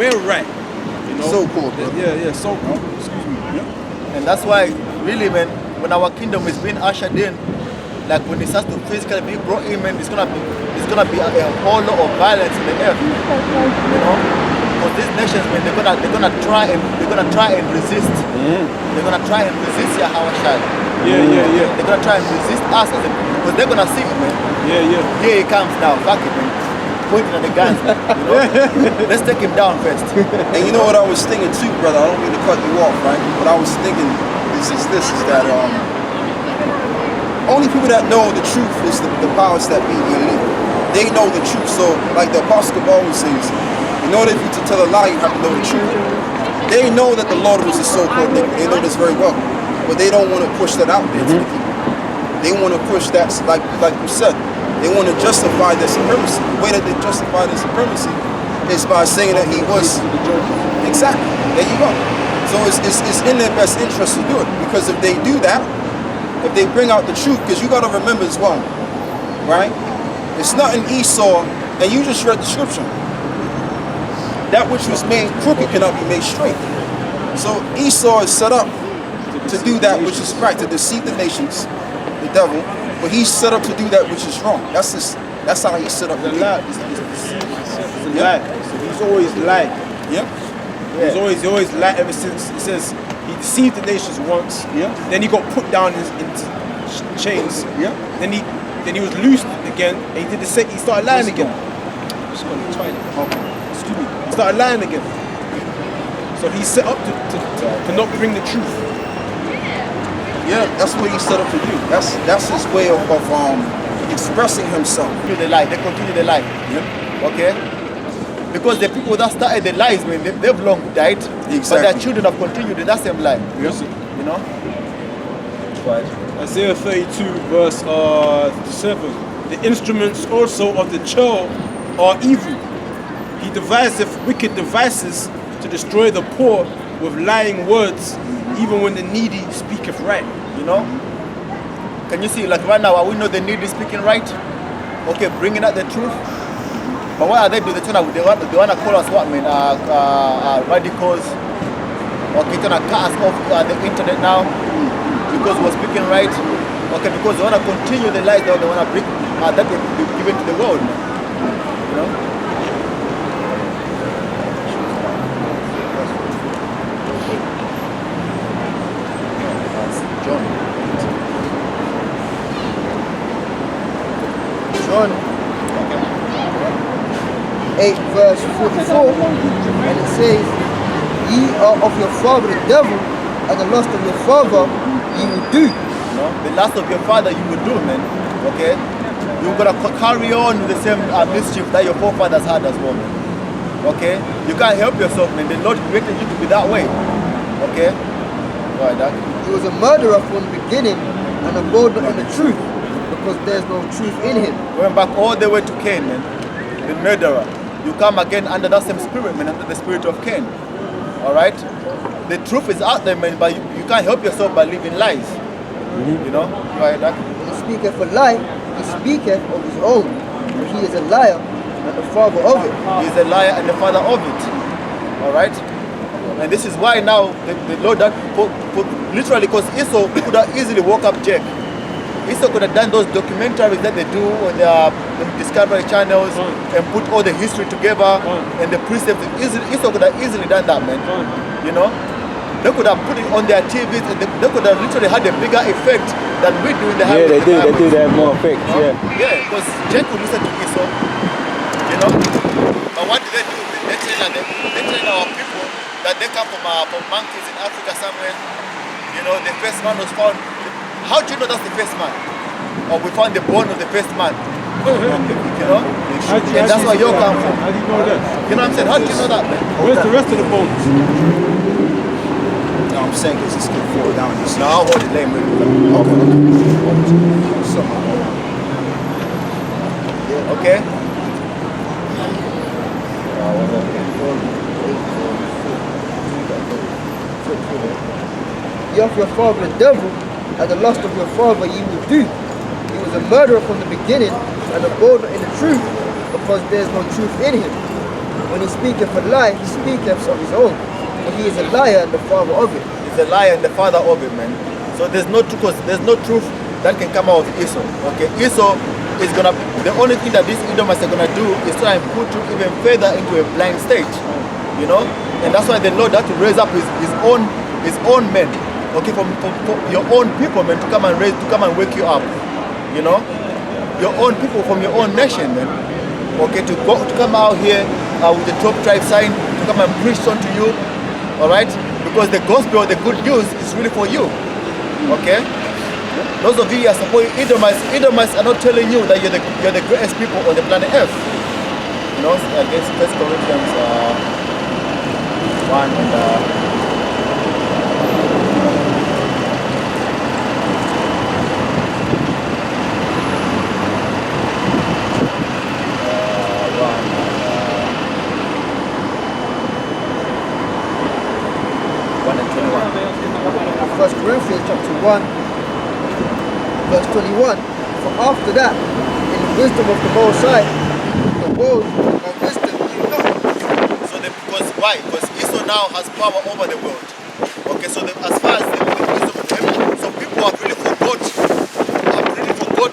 we're right. You know? So cool, bro. Yeah, so cool. Excuse me. Yeah. And that's why, really, man, when our kingdom is being ushered in, like when it starts to physically be brought in, man, it's gonna be a whole lot of violence in the earth. You know, because these nations, man, they're gonna try and resist. They're gonna try and resist Yahweh Shai. Yeah. They're gonna try and resist us as a people, because they're gonna see it, man. Yeah. Here he comes now, fuck it, man. Pointing at the guns, man. You know? Let's take him down first. And you know what I was thinking too, brother? I don't mean to cut you off, right? What I was thinking is that only people that know the truth is the powers that be, the elite. They know the truth. So, like the Apostle always says, in order for you to tell a lie, you have to know the truth. They know that the Lord was a so-called nigga. They know this very well. But they don't want to push that out there to the people. They want to push that, like you said, they want to justify their supremacy. The way that they justify their supremacy is by saying that he was... Exactly. There you go. So it's in their best interest to do it. Because if they do that, if they bring out the truth, because you got to remember as well, right? It's not in Esau, and you just read the scripture. That which was made crooked cannot be made straight. So Esau is set up to do that which is right, to deceive the nations, the devil, but he's set up to do that which is wrong. That's how he's set up. The lie. He's lie. So he's always lied. Yeah. He always lied ever since. It says he deceived the nations once. Yeah. Then he got put down into chains. Yeah. Then he was loosed again, and he did the same. He started lying again. Just going to the toilet. Okay. Excuse me. He started lying again. So he's set up to not bring the truth. Yeah, that's what he's set up to do. That's his way of expressing himself. They lie. They continue the lie. Yeah. Okay? Because the people that started the lies, man, they've long died. Exactly. But their children have continued in that same lie. Yes. You know? Right. Isaiah 32 verse 7. The instruments also of the child are evil. He deviseth wicked devices to destroy the poor with lying words, even when the needy speaketh right. You know? Can you see, like right now, we know the needy speaking right? Okay, bringing out the truth. But what are they doing? They want to call us what, man? Radicals. Okay, trying to cut us off the internet now because we're speaking right. Okay, because they want to continue the lies that they want to bring that they given to the world, man. You know? John 8 verse 44, and it says, ye are of your father the devil, and the lust of your father ye will do. No? The lust of your father you will do, man. Okay? You're gonna carry on with the same mischief that your forefathers had as well, man. Okay? You can't help yourself, man. The Lord created you to be that way. Okay? Right, Doc. He was a murderer from the beginning, and abode not in the truth, because there's no truth in him. Going back all the way to Cain, man. The murderer. You come again under that same spirit, man, under the spirit of Cain. Alright? The truth is out there, man, but you can't help yourself by living lies. You know? Right, Doc? When he speaketh a lie, he speaketh of his own, for he is a liar and the father of it. He is a liar and the father of it. Alright? And this is why now the Lord that literally, because Esau could have easily woke up Jack. Esau could have done those documentaries that they do on their Discovery channels and put all the history together and the precepts. Esau could have easily done that, man. You know? They could have put it on their TVs and they could have literally had a bigger effect than we do in the Yeah, they do that more effect, yeah. Yeah, because Jack would listen to Esau, you know? But what do? They train our people that they come from monkeys in Africa somewhere. You know, the first man was found. How do you know that's the first man? Or we found the bone of the first man. You know? And that's where you come from. How do you know that? You know what I'm saying? How do you know that, man? Where's the rest of the bones? No, I'm saying because it's getting forward down here. No, I'll hold it lame with okay? Ye of your father the devil, and the lust of your father ye will do. He was a murderer from the beginning, and abode not in the truth, because there is no truth in him. When he speaketh a lie, he speaketh of his own. For he is a liar and the father of it. He's a liar and the father of it, man. So there's no truth that can come out of Esau. Okay, Esau is gonna. The only thing that these Edomites are gonna do is try and put you even further into a blind state. You know, and that's why the Lord had to raise up his own men. Okay, from your own people, man, to come and wake you up. You know, your own people from your own nation, man. Okay, to come out here with the 12 tribe sign to come and preach unto you. All right, because the gospel, the good news, is really for you. Okay, those of you who are supporting Edomites are not telling you that you're the greatest people on the planet Earth. You know, against 1 Corinthians 1 and. First Corinthians chapter 1, verse 21. For after that, in the wisdom of the Most High, the world and wisdom knew not. So because why? Because Esau now has power over the world. Okay, so as far as the wisdom of heaven, so people have really forgot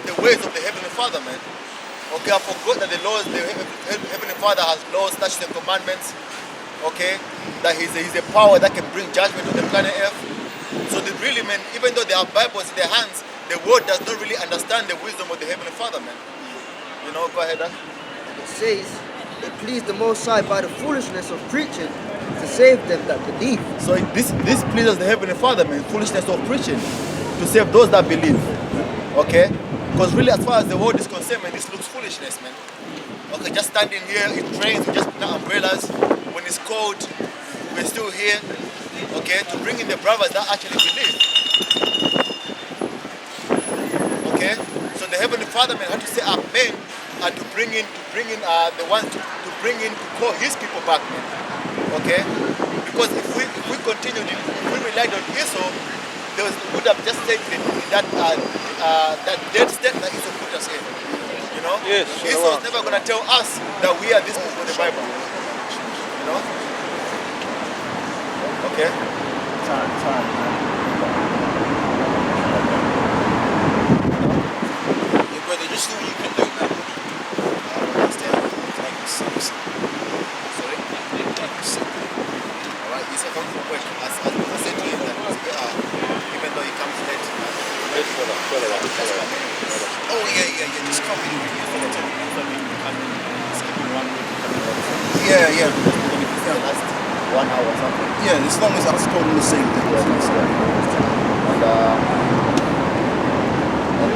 the ways of the Heavenly Father, man. Okay, I forgot that the Heavenly Father has laws, statutes, and commandments. Okay, that he's a power that can bring judgment on the planet Earth. So they really, man, even though they have Bibles in their hands, the world does not really understand the wisdom of the Heavenly Father, man. You know, go ahead, huh? It says, it pleased the Most High by the foolishness of preaching to save them that believe. So this pleases the Heavenly Father, man, foolishness of preaching to save those that believe. Okay? Because really, as far as the world is concerned, man, this looks foolishness, man. Okay, just standing here, it rains, we just put out umbrellas. When it's cold, we're still here. Okay, to bring in the brothers that actually believe. Okay, so the Heavenly Father, man, had to say amen and to bring in the ones to call his people back, man. Okay, because if we continued, if we relied on Esau, we would have just stayed in that dead state that Esau put us in. You know, yes, Esau is never gonna tell us that we are these people in the Bible. You know. Okay. Time. Yeah, brother, just do what you can do, man. Understand? Like it's simple. Sorry? Like it's simple. Alright, he's a coming from work. As I said to him, that it's better, even though he comes late. Oh, yeah. Just come in. Yeah. Last 1 hour or something. Yeah, as long as I was told him the same thing. And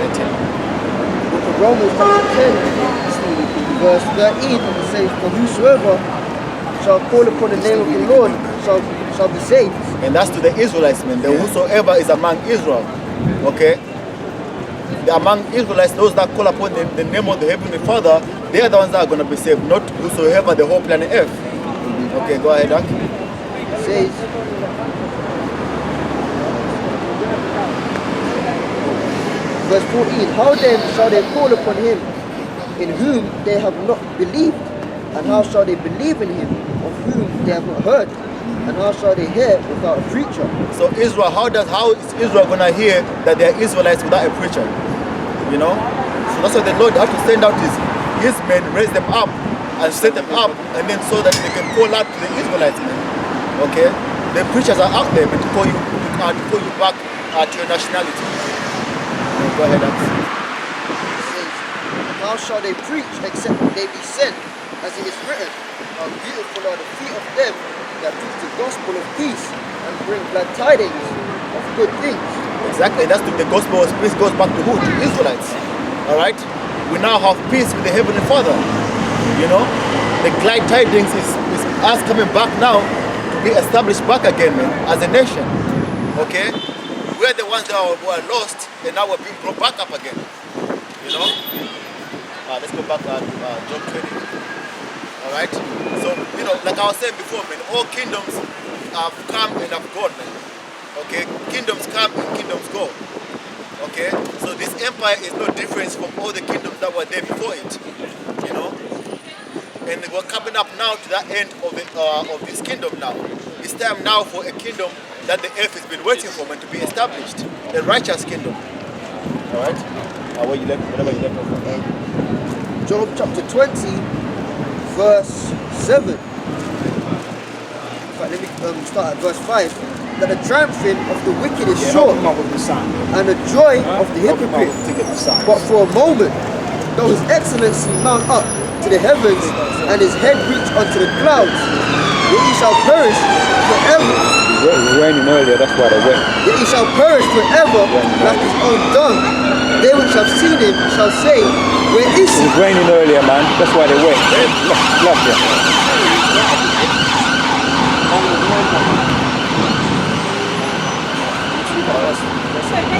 13. Book of Romans chapter 10, verse 13, and it says, for whosoever shall call upon the name of the Lord shall be saved. And that's to the Israelites, man. The whosoever is among Israel. Okay? Among Israelites, those that call upon the name of the Heavenly Father, they are the ones that are going to be saved, not whosoever the whole planet Earth. Okay, go ahead, Doc. It says, verse 14, how then shall they call upon him in whom they have not believed? And how shall they believe in him of whom they have not heard? And how shall they hear without a preacher? So Israel, how is Israel going to hear that they are Israelites without a preacher? You know? So that's why the Lord had to send out his men, raise them up, and set them up, and then so that they can call out to the Israelites, man. Okay? The preachers are out there, man, to call you back to your nationality. Go ahead, Alex. How shall they preach except they be sent? As it is written, how beautiful are the feet of them that preach the gospel of peace and bring glad tidings of good things. Exactly, that's the gospel of peace goes back to who? To Israelites. Alright? We now have peace with the Heavenly Father. You know? The glad tidings is us coming back now to be established back again, man, as a nation. Okay? We're the ones that were lost and now we're being brought back up again. You know? Let's go back to John 20. Alright? So, you know, like I was saying before, man, all kingdoms have come and have gone, man. Okay? Kingdoms come and kingdoms go. Okay? So this empire is no different from all the kingdoms that were there before it. You know? And we're coming up now to that end of this kingdom now. It's time now for a kingdom that the earth has been waiting for and to be established. A righteous kingdom. Alright? Wherever you left off. Job chapter 20, verse 7. In fact, let me start at verse 5. That the triumphing of the wicked is short, and the joy of the hypocrite but for a moment. Though his excellency mount up to the heavens, and his head reach unto the clouds, yet he shall perish forever. It was raining earlier, that's why they went. Yet he shall perish forever like his own dung. They which have seen him shall say, where is It he? was raining earlier, man. That's why they went. Love you.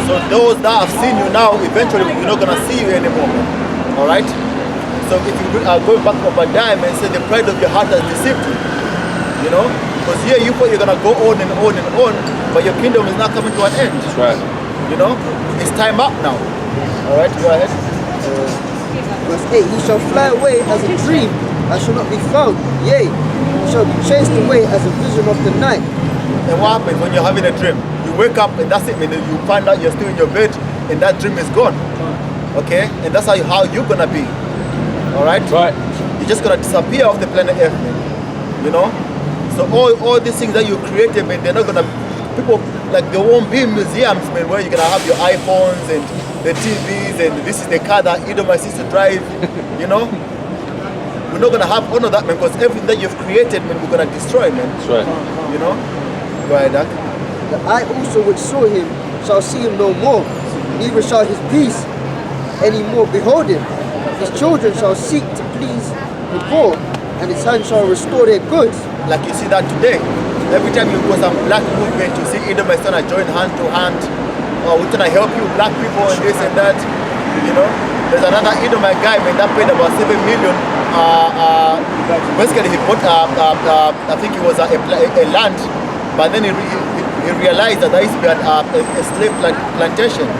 So those that have seen you now, eventually we're not gonna see you anymore. Alright? So if you are going back of a dime and say the pride of your heart has deceived you, you know? Because here you thought you're gonna go on and on and on, but your kingdom is not coming to an end. That's right. You know? It's time up now. Alright, go ahead. Verse 8, he shall fly away as a dream, and shall not be found. Yea, he shall be chased away as a vision of the night. And what happens when you're having a dream? You wake up and that's it, man. You find out you're still in your bed and that dream is gone. Okay? And that's how you're gonna be. Alright? Right. You're just gonna disappear off the planet Earth, man. You know? So all these things that you created, man, they're not gonna, people, like there won't be museums, man, where you're gonna have your iPhones and the TVs and this is the car that Edomites used to drive, you know? We're not gonna have all of that, man, because everything that you've created, man, we're gonna destroy, man. That's right. You know? Go ahead, Doc. The eye also which saw him shall see him no more, neither shall his peace any more behold him. His children shall seek to please the poor, and his hand shall restore their goods. Like you see that today. Every time you go some black movement, you see Edom is trying to join hand to hand. We're trying to help you, black people, and this and that. You know? There's another Edomite guy, man, that paid about 7 million. Basically, he bought, I think it was a land, but then he realized that there used to be a slave plantation,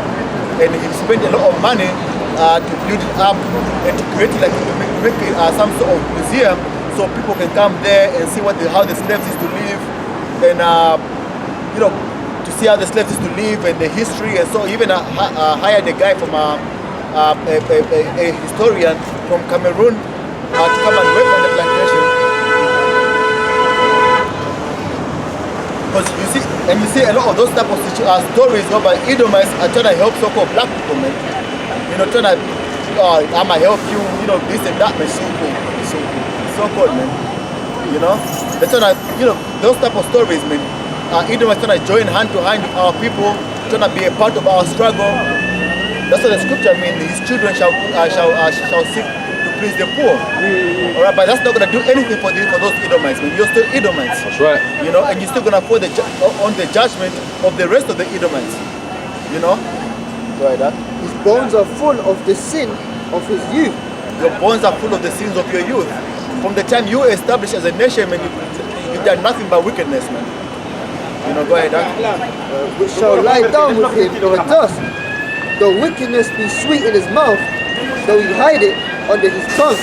and he spent a lot of money to build it up and to create like to make some sort of museum so people can come there and see how the slaves used to live, and you know, to see how the slaves used to live and the history. And so even hired a guy from a historian from Cameroon to come and work on the plantation. Because you see a lot of those type of stories whereby Edomites are trying to help so-called black people, man. You know, trying to, I'ma help you, you know, this and that, man. So cool, so cool, man. You know, they're trying to, you know, those type of stories, man. Edomites trying to join hand to hand with our people, trying to be a part of our struggle. That's what the scripture means. His children shall seek to please the poor. All right, but that's not gonna do anything for those Edomites, man. You're still Edomites. That's right. You know, and you're still gonna fall on the judgment of the rest of the Edomites. You know. Go ahead, Dad. His bones are full of the sin of his youth. Your bones are full of the sins of your youth. From the time you were established as a nation, man, you've done nothing but wickedness, man. You know, go ahead, Dad. Which shall lie down with him in the dust. Though wickedness be sweet in his mouth, though he hide it under his tongue.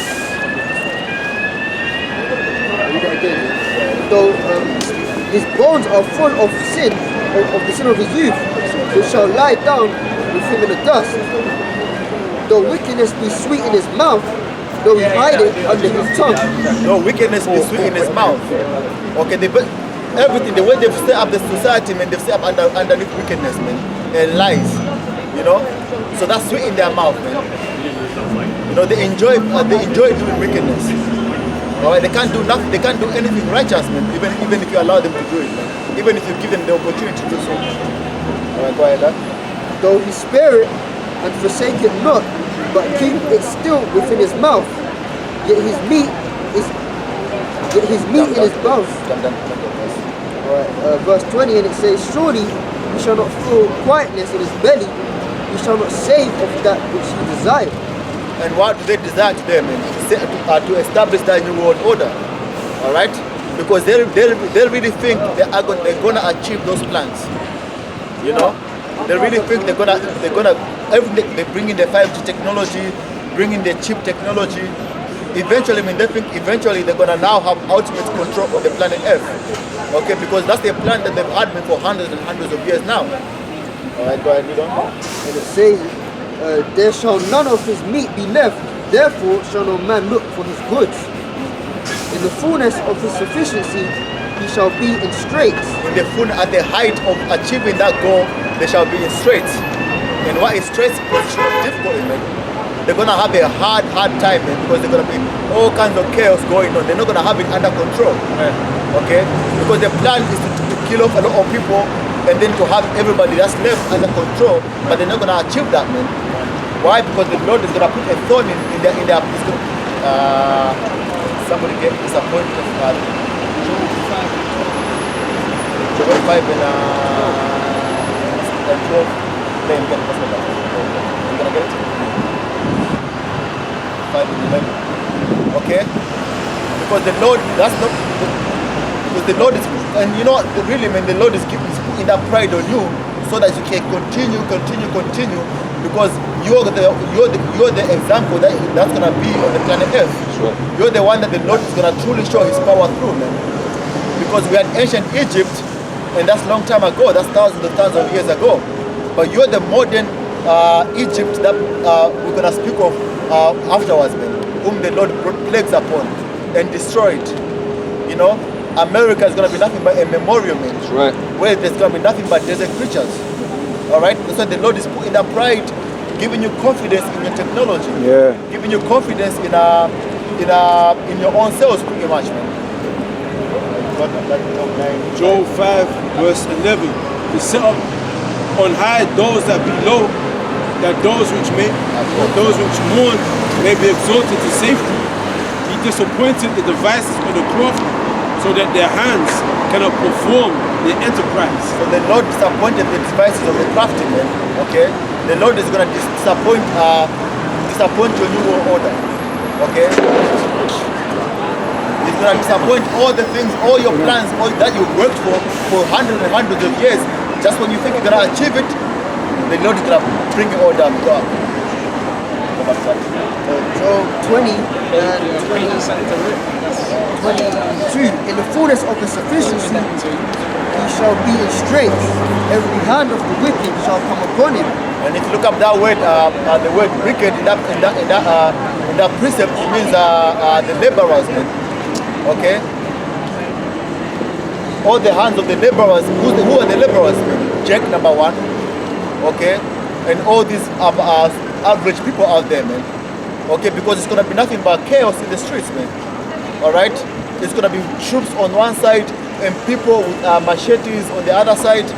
Read that again. Though his bones are full of sin, of the sin of his youth, which shall lie down with him in the dust. Though wickedness be sweet in his mouth, though he hide it under his tongue. No, wickedness be sweet in his mouth. Okay, everything, the way they've set up the society, man, they've set up underneath wickedness, man, and lies. You know, so that's sweet in their mouth, man. You know, they enjoy doing wickedness. Alright, they can't do nothing. They can't do anything righteous, man. Even if you allow them to do it, man. Even if you give them the opportunity to do so. Alright, go ahead, Dad. Though he spare it and forsake it not, but keep it still within his mouth, yet his meat in his mouth. Alright, verse 20, and it says, surely he shall not feel quietness in his belly, he shall not save of that which he desires. And what do they desire to them? To establish that new world order. Alright? Because they really think they're gonna achieve those plans. You know? They really think they're gonna everything they bring in the 5G technology, bring in the chip technology, eventually, I mean, they think eventually they're gonna now have ultimate control of the planet Earth. Okay, because that's the plan that they've had for hundreds and hundreds of years now. All right, go ahead, read on. And it says, there shall none of his meat be left, therefore shall no man look for his goods. In the fullness of his sufficiency, he shall be in straits. In the full, at the height of achieving that goal, they shall be in straits. And what is straits? Because it's difficult, man. They're gonna have a hard time, man, because they're gonna be all kinds of chaos going on. They're not gonna have it under control. Okay? Because the plan is to kill off a lot of people and then to have everybody that's left under control, but they're not gonna achieve that, man. Why? Because the Lord is gonna put a thorn in their somebody get disappointed. Joel 5 and 12. Then get it. You gonna get it? 5 and 11. Okay? Because the Lord, that's not, because the Lord is, and you know what, really, man, the Lord is putting that pride on you so that you can continue, because you're the example that's gonna be on the planet Earth. Sure. You're the one that the Lord is gonna truly show His power through, man. Because we had ancient Egypt, and that's a long time ago. That's thousands of years ago. But you're the modern Egypt that we're gonna speak of afterwards, man. Whom the Lord brought plagues upon and destroyed. You know, America is gonna be nothing but a memorial, man. That's right. Where there's gonna be nothing but desert creatures. All right. That's why the Lord is putting that pride, giving you confidence in your technology. Yeah. Giving you confidence in your own selves, pretty much, man. Job 5 verse 11. To set up on high those that be low, that those which mourn may be exalted to safety. He disappointed the devices of the craft, so that their hands cannot perform the enterprise. So the Lord disappointed the devices of the craftsmen. Okay, the Lord is gonna disappoint your new world order. Okay, He's gonna disappoint all the things, all your plans, all that you worked for hundreds and hundreds of years. Just when you think you're gonna achieve it, the Lord is gonna bring it all down. Go up. Job 20 and 22. In the fullness of his sufficiency, he shall be in straits. Every hand of the wicked shall come upon him. And if you look up that word, the word wicked in that precept, it means the laborers. Okay. All the hands of the laborers. Who are the laborers? Check number one. Okay. And all these average people out there, man. Okay, because it's gonna be nothing but chaos in the streets, man. All right. It's gonna be troops on one side and people with machetes on the other side.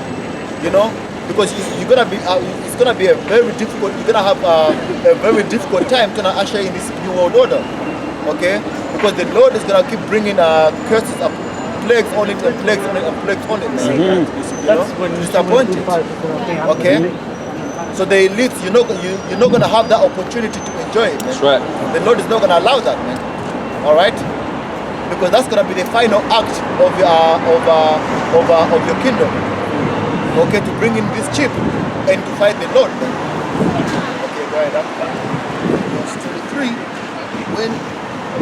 You know, because you're gonna be. It's gonna be a very difficult. You're gonna have a very difficult time to usher in this new world order. Okay, because the Lord is gonna keep bringing curses up, plagues on it and plagues on it and plagues on it. Man. That's when disappointed. Okay, so the elites, you're not gonna have that opportunity to enjoy it. Man. That's right. The Lord is not gonna allow that, man. All right, because that's gonna be the final act of your kingdom. Okay, to bring in this chip and to fight the Lord, man. Okay, go ahead. Verse 23.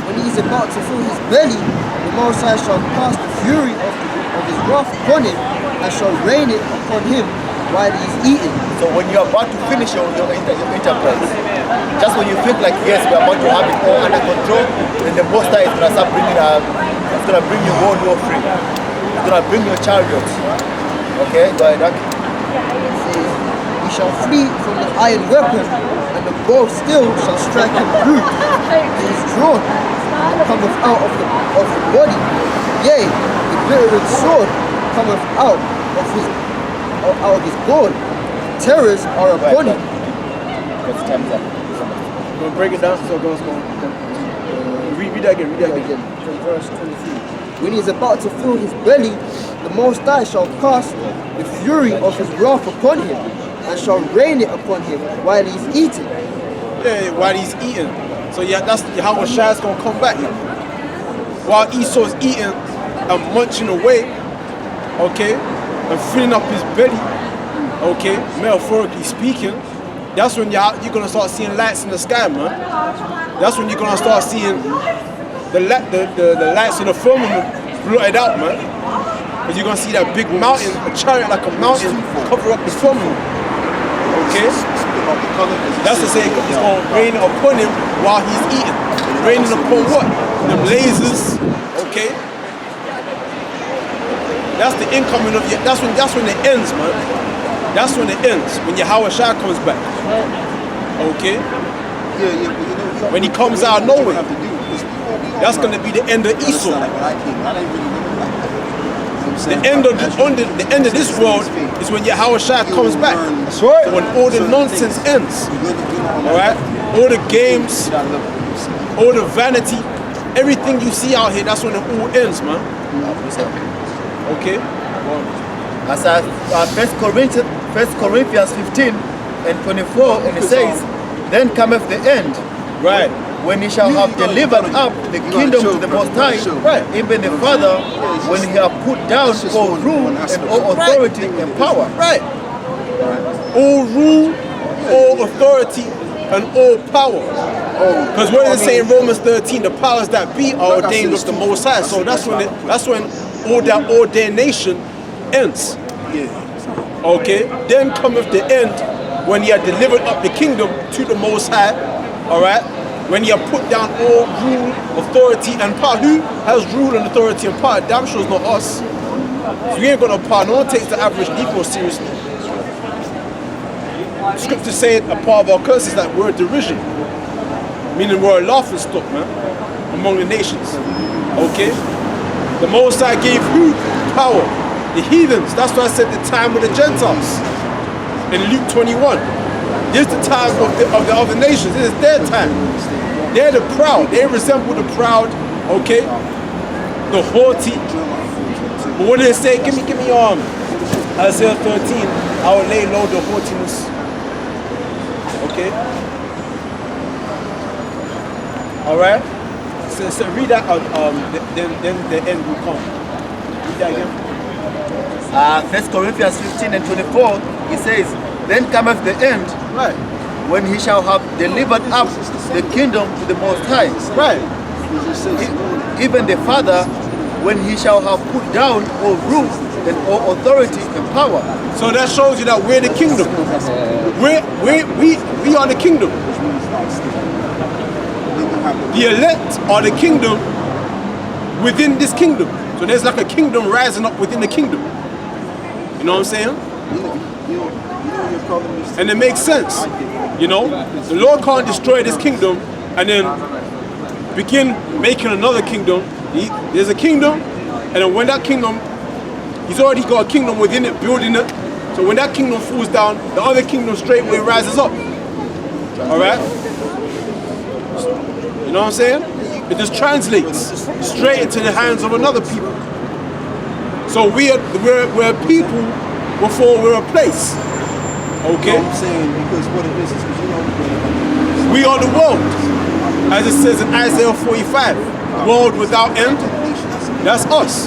When he is about to fill his belly, the Most High shall cast the fury of his wrath upon him, and shall rain it upon him while he is eating. So when you're about to finish your enterprise, just when you think like, yes, we're about to have it all under control, then the Most High is going to start bringing, it's going to bring you World War III. It's going to bring your chariots. Okay, go ahead, It says, he shall flee from the iron weapon, and the bow still shall strike him through. He is drawn, and cometh out of the body. Yea, the glittering sword cometh out of his gourd. Terrors are upon him. Because time's up. I'm gonna break it down so it goes. Read that again. From verse 23. When he is about to fill his belly, the Most High shall cast the fury of his wrath upon him, and shall rain it upon him while he is eating. Yeah, while he's eating. So yeah, that's how Shai's gonna come back. While Esau's eating and munching away, okay, and filling up his belly, okay, metaphorically speaking, that's when you're gonna start seeing lights in the sky, man. That's when you're gonna start seeing the lights in the firmament blotted out, man. Because you're gonna see that big mountain, a chariot like a mountain, cover up the firmament. Okay? That's to say it's gonna rain upon him while he's eating. Raining upon what? The blazes. Okay? That's the incoming of your. That's when it ends, man. That's when it ends. When Yahweh Shai comes back. Okay? When he comes out of nowhere. That's gonna be the end of Esau. The end of this world is when Yahweh Shai comes back. That's right. When all the nonsense ends. Alright? All the games, all the vanity, everything you see out here, that's when it all ends, man. Okay? As 1 Corinthians 15 and 24, and it says, then cometh the end, Right. when he shall have delivered up the kingdom to the Most High, Right. even the Father, when he have put down all rule and all authority and power. Right. All rule, all authority, and all power. Because what does it say in Romans 13? The powers that be are ordained of the Most High. So that's when all that ordination ends. Okay? Then cometh the end when he had delivered up the kingdom to the Most High. Alright? When he had put down all rule, authority, and power. Who has rule and authority and power? Damn sure it's not us. So we ain't got no power. No one takes the average Negro seriously. Scripture said a part of our curse is that we're a derision. Meaning we're a laughing stock, man, among the nations. Okay? The Most High gave who? Power. The heathens. That's why I said the time of the Gentiles. In Luke 21. This is the time of the other nations. This is their time. They're the proud. They resemble the proud, okay? The haughty. But what did it say? Give me Isaiah 13. I will lay low the haughtiness. Okay? Alright? So read that out, then the end will come. Read that again. 1 Corinthians 15 and 24, he says, then cometh the end, Right. when he shall have delivered up the kingdom to the Most High. Right. Even the Father, when he shall have put down all rule and all authority and power. So that shows you that we're the kingdom. We are the kingdom. The elect are the kingdom within this kingdom. So there's like a kingdom rising up within the kingdom. You know what I'm saying? And it makes sense. You know, the Lord can't destroy this kingdom and then begin making another kingdom. There's a kingdom, and then when that kingdom, he's already got a kingdom within it, building it. So when that kingdom falls down, the other kingdom straight away rises up. Alright? You know what I'm saying? It just translates straight into the hands of another people. So we're a people before we're a place. Okay? I'm saying, because what it is because you know we are the world. As it says in Isaiah 45, world without end. That's us.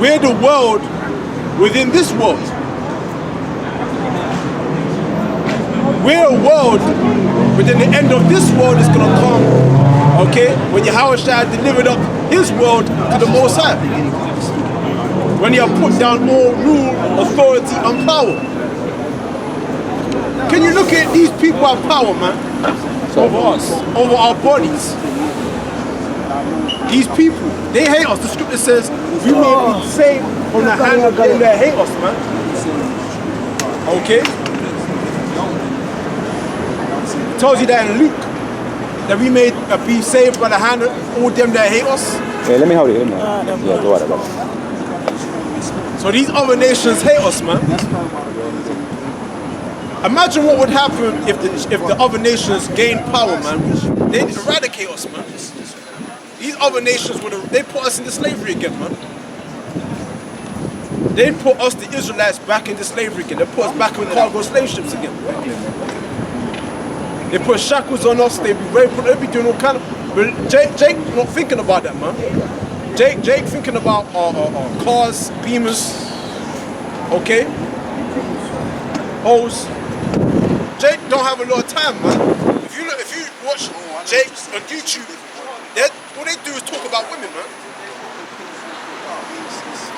We're the world within this world. We're a world, but then the end of this world is going to come, okay, when Yahweh Shai delivered up his world to the Most High. When he have put down all rule, authority, and power. Can you look at these people have power, man? Over us, over our bodies. These people, they hate us. The scripture says, we may be saved from the hand of them that hate us, man. Okay? It tells you that in Luke, that we may be saved by the hand of all them that hate us. Yeah, let me hold it. Yeah, go ahead. So these other nations hate us, man. Imagine what would happen if the other nations gained power, man. They'd eradicate us, man. These other nations they put us into slavery again, man. They put us, the Israelites, back into slavery again. They put us back on cargo slave ships again. They put shackles on us. They be raping. They be doing all kind of. But Jake not thinking about that, man. Jake thinking about cars, beamers, okay, hoes. Jake don't have a lot of time, man. If you watch Jake on YouTube, all they do is talk about women, man.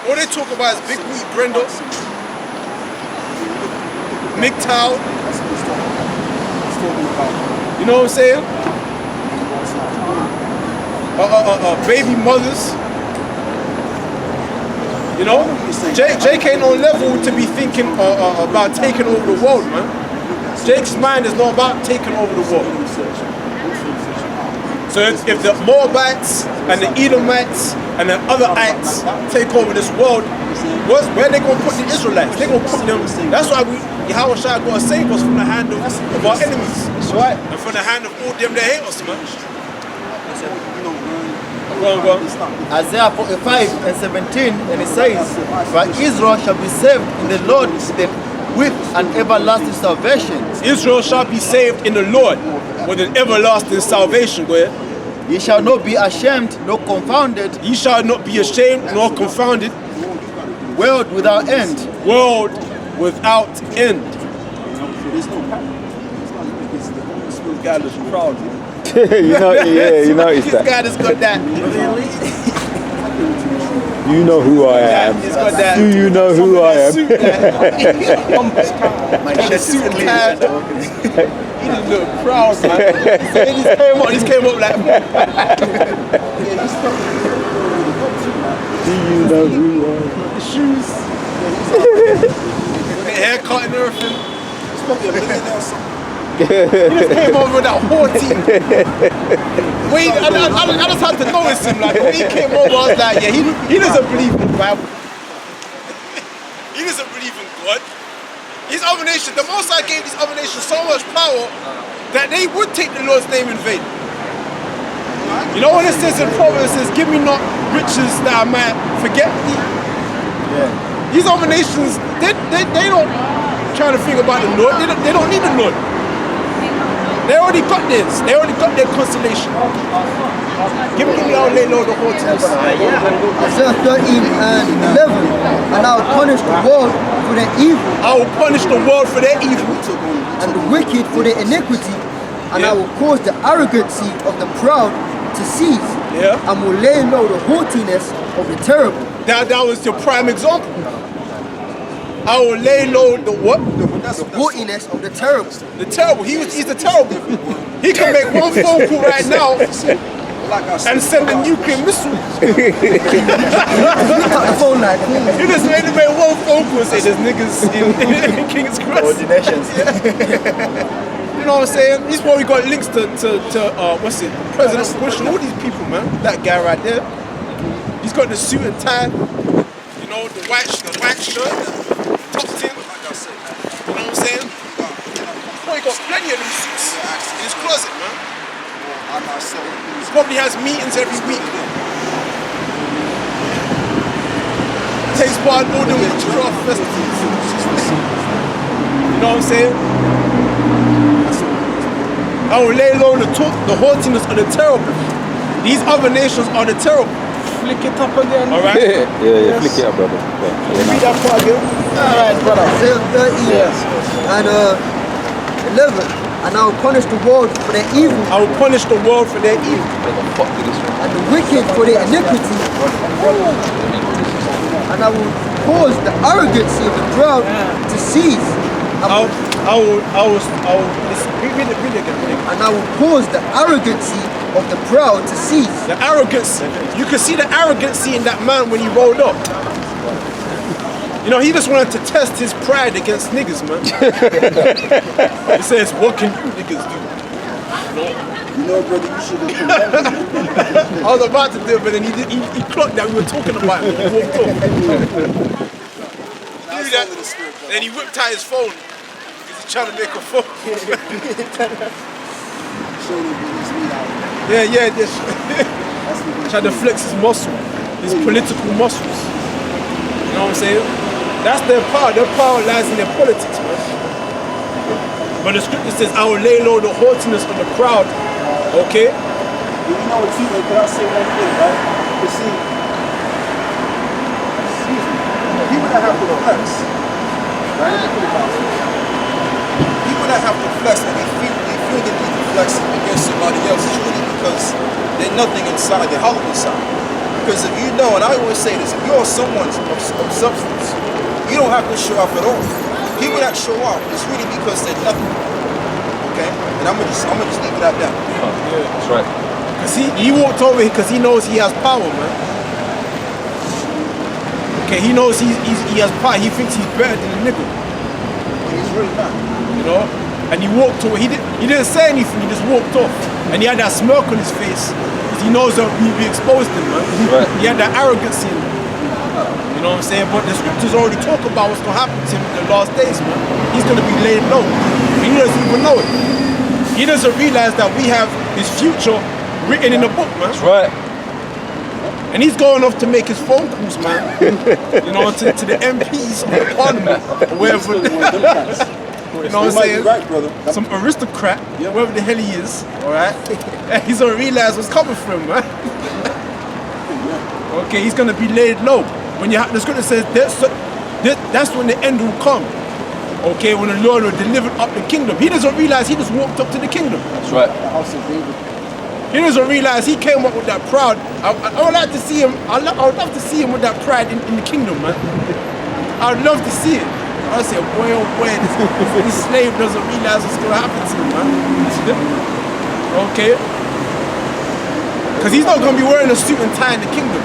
All they talk about is Big Booty Brenda, MGTOW. You know what I'm saying? Baby mothers. You know, Jake ain't on level to be thinking about taking over the world, man. Jake's mind is not about taking over the world. So if the Moabites and the Edomites and the other ites take over this world, where they gonna put the Israelites? They gonna put them. That's why Yahweh Shai gotta save us from the hand of our enemies. That's right. And from the hand of all them that hate us, man. Go on. Isaiah 45 and 17, and it says, "For Israel shall be saved in the Lord with an everlasting salvation. Israel shall be saved in the Lord with an everlasting salvation." Go ahead. Ye shall not be ashamed nor confounded, Ye shall not be ashamed nor confounded, world without end. world without end. This guy looks proud. You noticed This that. guy has got that. You know who I am. He's got that. Do you know who I am? Suit, My and the shirt suit is and clean. tie. He just look proud, man. So he just came up like. Do you know who I am? The shoes. The haircut and everything. He's probably a millionaire or something. He just came over with that haughty. Wait, I just had to notice him. Like when he came over, I was like, yeah, he doesn't believe in the Bible. He doesn't believe in God. These other nations, the Most High gave these other nations so much power that they would take the Lord's name in vain. You know what it says in Proverbs? It says, "Give me not riches that I might forget thee." These other nations, they don't trying to think about the Lord. They don't need the Lord. They already got this. They already got their consolation. Give me our lay low the haughtiness. Isaiah 13 and 11. And I will punish the world for their evil, I will punish the world for their evil. and the wicked for their iniquity. And Yeah. I will cause the arrogancy of the proud to cease. Yeah. And will lay low the haughtiness of the terrible. That was your prime example. I will lay low the what? Haughtiness of the terrible. The terrible. He's the terrible. He can make one phone call right now Like I said, and send a nuclear missile. Pick up the phone like, You just made one phone call and say there's niggas in King's Cross. Ordinations. You know what I'm saying? He's probably got links to what's it? President Bush and all these people, man. That guy right there. He's got the suit and tie. You know, the white shirt, tucked in. like I said, You know what I'm saying? Boy, he got plenty of them suits in his closet, man. like I said, He probably has meetings every week. Takes part in all the witchcraft festivals. You know what I'm saying? I will lay low the haughtiness of the terrible. These other nations are the terrible. Flick it up again. All right. Yeah, flick it up, brother. Yeah, Read that part again. All right, brother. Isaiah 13 and 11. And I will punish the world for their evil, I will punish the world for their evil. and the wicked for their iniquity. And I will cause the arrogancy of the proud to cease. I will listen, read it again. And I will cause the arrogancy of the proud to cease. The arrogance, you can see the arrogancy in that man when he rolled up. You know, he just wanted to test his pride against niggas, man. He says, what can you niggas do? you know, brother, you should have condemned him. I was about to do it, but then he clocked that we were talking about him. He walked off. That's that. over the spirit, brother. Then he whipped out his phone because he's trying to make a phone. Showed him his meat out. Yeah, just That's what he trying to flex his muscle, his political muscles. You know what I'm saying? That's their power. Their power lies in their politics, man. But the scripture says, I will lay low the haughtiness of the proud. Okay? You know what, too, man, can I say one thing, right? You see, excuse me, people that have the flex, right? People that that have to flex and they feel the need to flex against somebody else, it's really because they're nothing inside, they're hollow inside. Because if you know, and I always say this, if you're someone of substance, you don't have to show off at all. People that show off, it's really because they're nothing. Okay? And I'm gonna just leave it at that. Yeah. That's right. Cause he walked over here because he knows he has power, man. Okay, he knows he has power. He thinks he's better than a nigga. He's really not. You know? And he walked over. He didn't say anything. He just walked off. And he had that smirk on his face because he knows that we exposed him, man. Right. He had that arrogance in him. You know what I'm saying? But the scriptures already talk about what's gonna happen to him in the last days, man. He's gonna be laid low. And he doesn't even know it. He doesn't realize that we have his future written in a book, man. That's right. And he's going off to make his phone calls, man. You know, to the MPs of the parliament, or wherever. You know what I'm saying? Right, brother. Some aristocrat, wherever the hell he is, alright? He's gonna realize what's coming for him, man. Okay, he's gonna be laid low. When the scripture says that's when the end will come. Okay, when the Lord will deliver up the kingdom. He doesn't realize he just walked up to the kingdom. That's right. The house of David. He doesn't realize he came up with that proud. I would like to see him. I would love to see him with that pride in the kingdom, man. I would love to see it. I would say, boy, oh boy, this slave doesn't realize what's going to happen to him, man. Okay? Because he's not going to be wearing a suit and tie in the kingdom.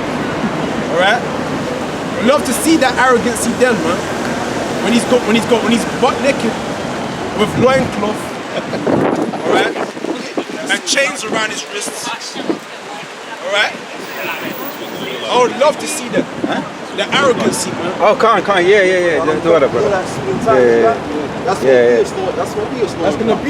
All right? I'd love to see that arrogancy then, man. When he's butt naked with loincloth. All right? And chains around his wrists. Alright? I would love to see that. The arrogancy, man. Oh, Khan, yeah. Do it, brother. That's what we Yeah. That's what we That's gonna be